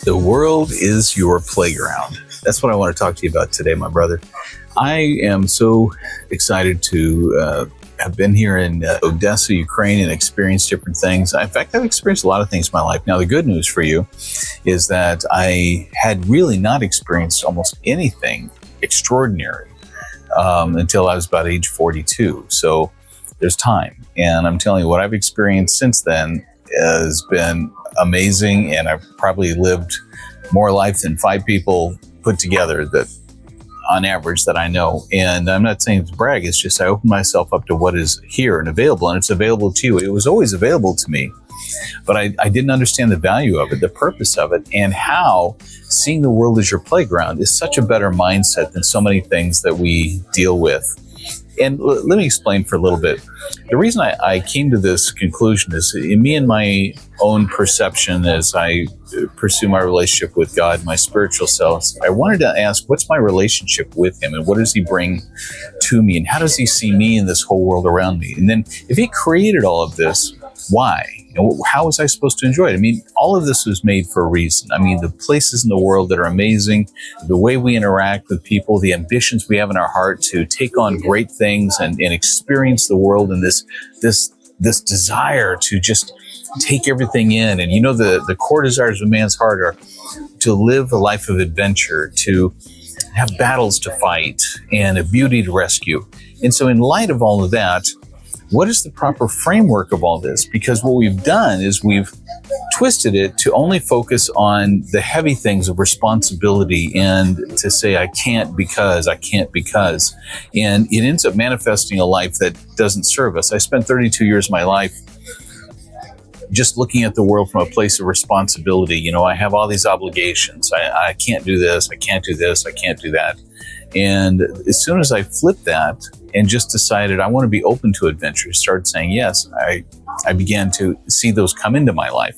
The world is your playground. That's what I want to talk to you about today, my brother. I am so excited to have been here in Odessa, Ukraine, and experienced different things. In fact, I've experienced a lot of things in my life. Now, the good news for you is that I had really not experienced almost anything extraordinary until I was about age 42. So there's time. And I'm telling you, what I've experienced since then has been amazing, and I've probably lived more life than 5 people put together that on average that I know. And I'm not saying to brag, it's just I open myself up to what is here and available, and it's available to you. It was always available to me, but I didn't understand the value of it, the purpose of it, and how seeing the world as your playground is such a better mindset than so many things that we deal with. And let me explain for a little bit. The reason I came to this conclusion is in me and my own perception as I pursue my relationship with God, my spiritual self. I wanted to ask, what's my relationship with Him, and what does He bring to me, and how does He see me and this whole world around me? And then if He created all of this, why? And how was I supposed to enjoy it? I mean, all of this was made for a reason. I mean, the places in the world that are amazing, the way we interact with people, the ambitions we have in our heart to take on great things and experience the world, and this desire to just take everything in. And you know, the core desires of man's heart are to live a life of adventure, to have battles to fight, and a beauty to rescue. And so in light of all of that, what is the proper framework of all this? Because what we've done is we've twisted it to only focus on the heavy things of responsibility and to say, I can't because. And it ends up manifesting a life that doesn't serve us. I spent 32 years of my life just looking at the world from a place of responsibility. You know, I have all these obligations. I can't do this. I can't do this. I can't do that. And as soon as I flipped that and just decided I want to be open to adventure, started saying yes, I began to see those come into my life.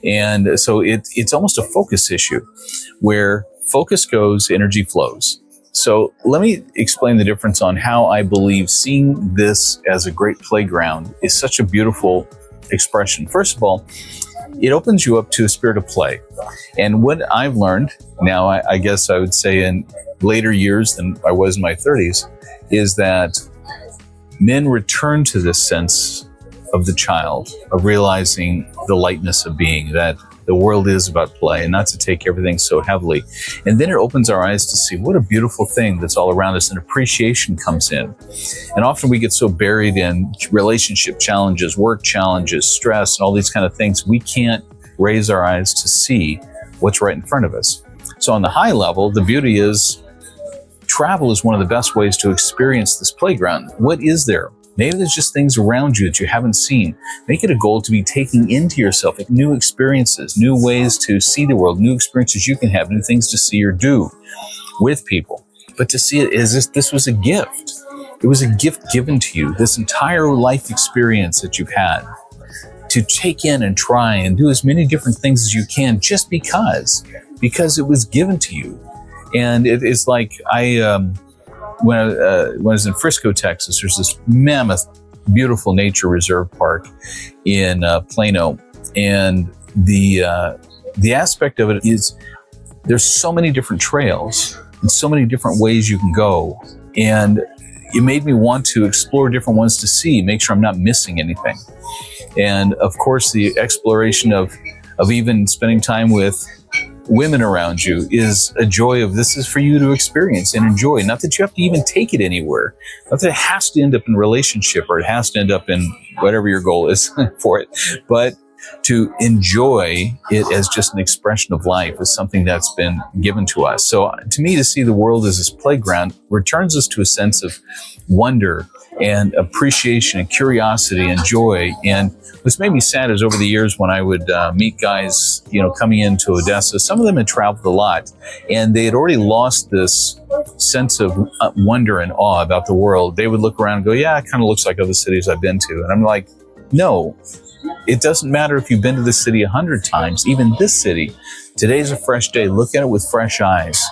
And so it's almost a focus issue. Where focus goes, energy flows. So let me explain the difference on how I believe seeing this as a great playground is such a beautiful expression. First of all, it opens you up to a spirit of play. And what I've learned now, I guess I would say in later years than I was in my 30s, is that men return to this sense of the child, of realizing the lightness of being, that the world is about play and not to take everything so heavily. And then it opens our eyes to see what a beautiful thing that's all around us, and appreciation comes in. And often we get so buried in relationship challenges, work challenges, stress, and all these kind of things, we can't raise our eyes to see what's right in front of us. So on the high level, the beauty is travel is one of the best ways to experience this playground. What is there? Maybe there's just things around you that you haven't seen. Make it a goal to be taking into yourself new experiences, new ways to see the world, new experiences you can have, new things to see or do with people. But to see it as if this was a gift. It was a gift given to you, this entire life experience that you've had, to take in and try and do as many different things as you can just because it was given to you. And it's like when I was in Frisco, Texas, there's this mammoth, beautiful nature reserve park in Plano. And the aspect of it is there's so many different trails and so many different ways you can go. And it made me want to explore different ones to see, make sure I'm not missing anything. And of course, the exploration of even spending time with women around you is a joy of this is for you to experience and enjoy. Not that you have to even take it anywhere. Not that it has to end up in relationship or it has to end up in whatever your goal is for it. But to enjoy it as just an expression of life is something that's been given to us. So to me, to see the world as this playground returns us to a sense of wonder and appreciation and curiosity and joy. And what's made me sad is over the years when I would meet guys, coming into Odessa, some of them had traveled a lot and they had already lost this sense of wonder and awe about the world. They would look around and go, yeah, it kind of looks like other cities I've been to. And I'm like, no, it doesn't matter if you've been to this city 100 times, even this city. Today's a fresh day. Look at it with fresh eyes.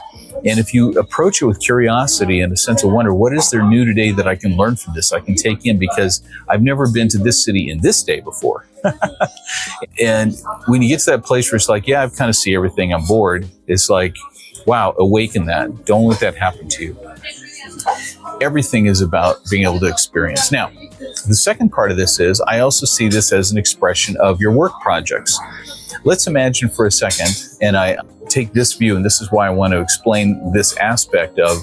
And if you approach it with curiosity and a sense of wonder, what is there new today that I can learn from this, I can take in, because I've never been to this city in this day before. And when you get to that place where it's like, yeah, I kind of see everything, I'm bored, it's like, wow, awaken that. Don't let that happen to you. Everything is about being able to experience. Now, the second part of this is, I also see this as an expression of your work projects. Let's imagine for a second, and I take this view, and this is why I want to explain this aspect of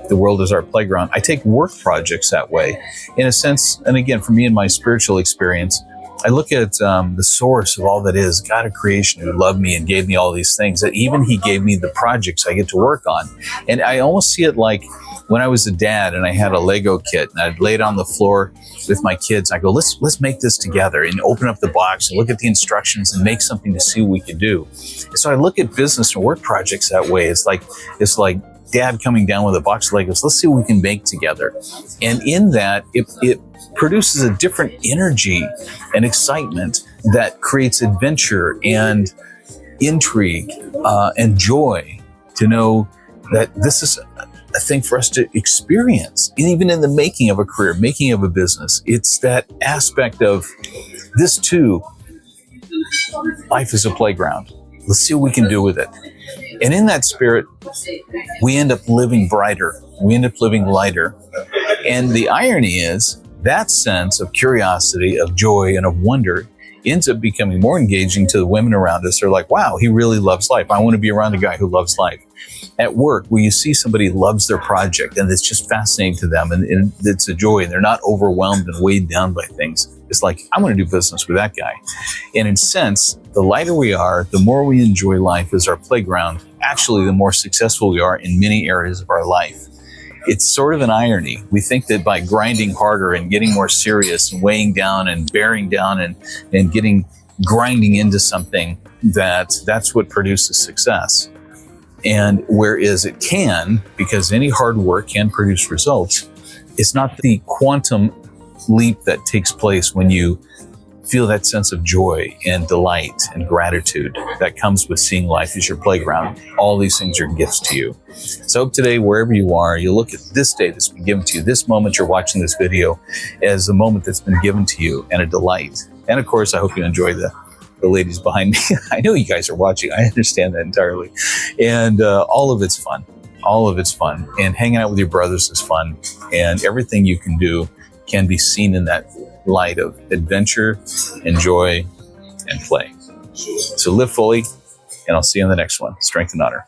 the world as our playground. I take work projects that way, in a sense, and again, for me in my spiritual experience, I look at the source of all that is, God of creation, who loved me and gave me all these things, that even he gave me the projects I get to work on. And I almost see it like when I was a dad and I had a Lego kit and I'd lay it on the floor with my kids. I go, let's make this together, and open up the box and look at the instructions and make something to see what we can do. And so I look at business and work projects that way. It's like dad coming down with a box of Legos. Let's see what we can make together. And in that, it produces a different energy and excitement that creates adventure and intrigue and joy to know that this is a thing for us to experience. And even in the making of a career, making of a business, it's that aspect of this too. Life is a playground. Let's see what we can do with it. And in that spirit, we end up living brighter. We end up living lighter. And the irony is, that sense of curiosity, of joy, and of wonder ends up becoming more engaging to the women around us. They're like, wow, he really loves life. I want to be around a guy who loves life. At work, where you see somebody loves their project and it's just fascinating to them, and it's a joy, and they're not overwhelmed and weighed down by things. It's like, I want to do business with that guy. And in a sense, the lighter we are, the more we enjoy life as our playground, actually the more successful we are in many areas of our life. It's sort of an irony. We think that by grinding harder and getting more serious and weighing down and bearing down and grinding into something, that's what produces success. And whereas it can, because any hard work can produce results, it's not the quantum leap that takes place when you feel that sense of joy and delight and gratitude that comes with seeing life as your playground. All these things are gifts to you. So I hope today, wherever you are, you look at this day that's been given to you, this moment you're watching this video, as a moment that's been given to you and a delight. And of course, I hope you enjoy the ladies behind me. I know you guys are watching. I understand that entirely. And all of it's fun. All of it's fun. And hanging out with your brothers is fun. And everything you can do can be seen in that light of adventure and joy and play. So live fully, and I'll see you in the next one. Strength and honor.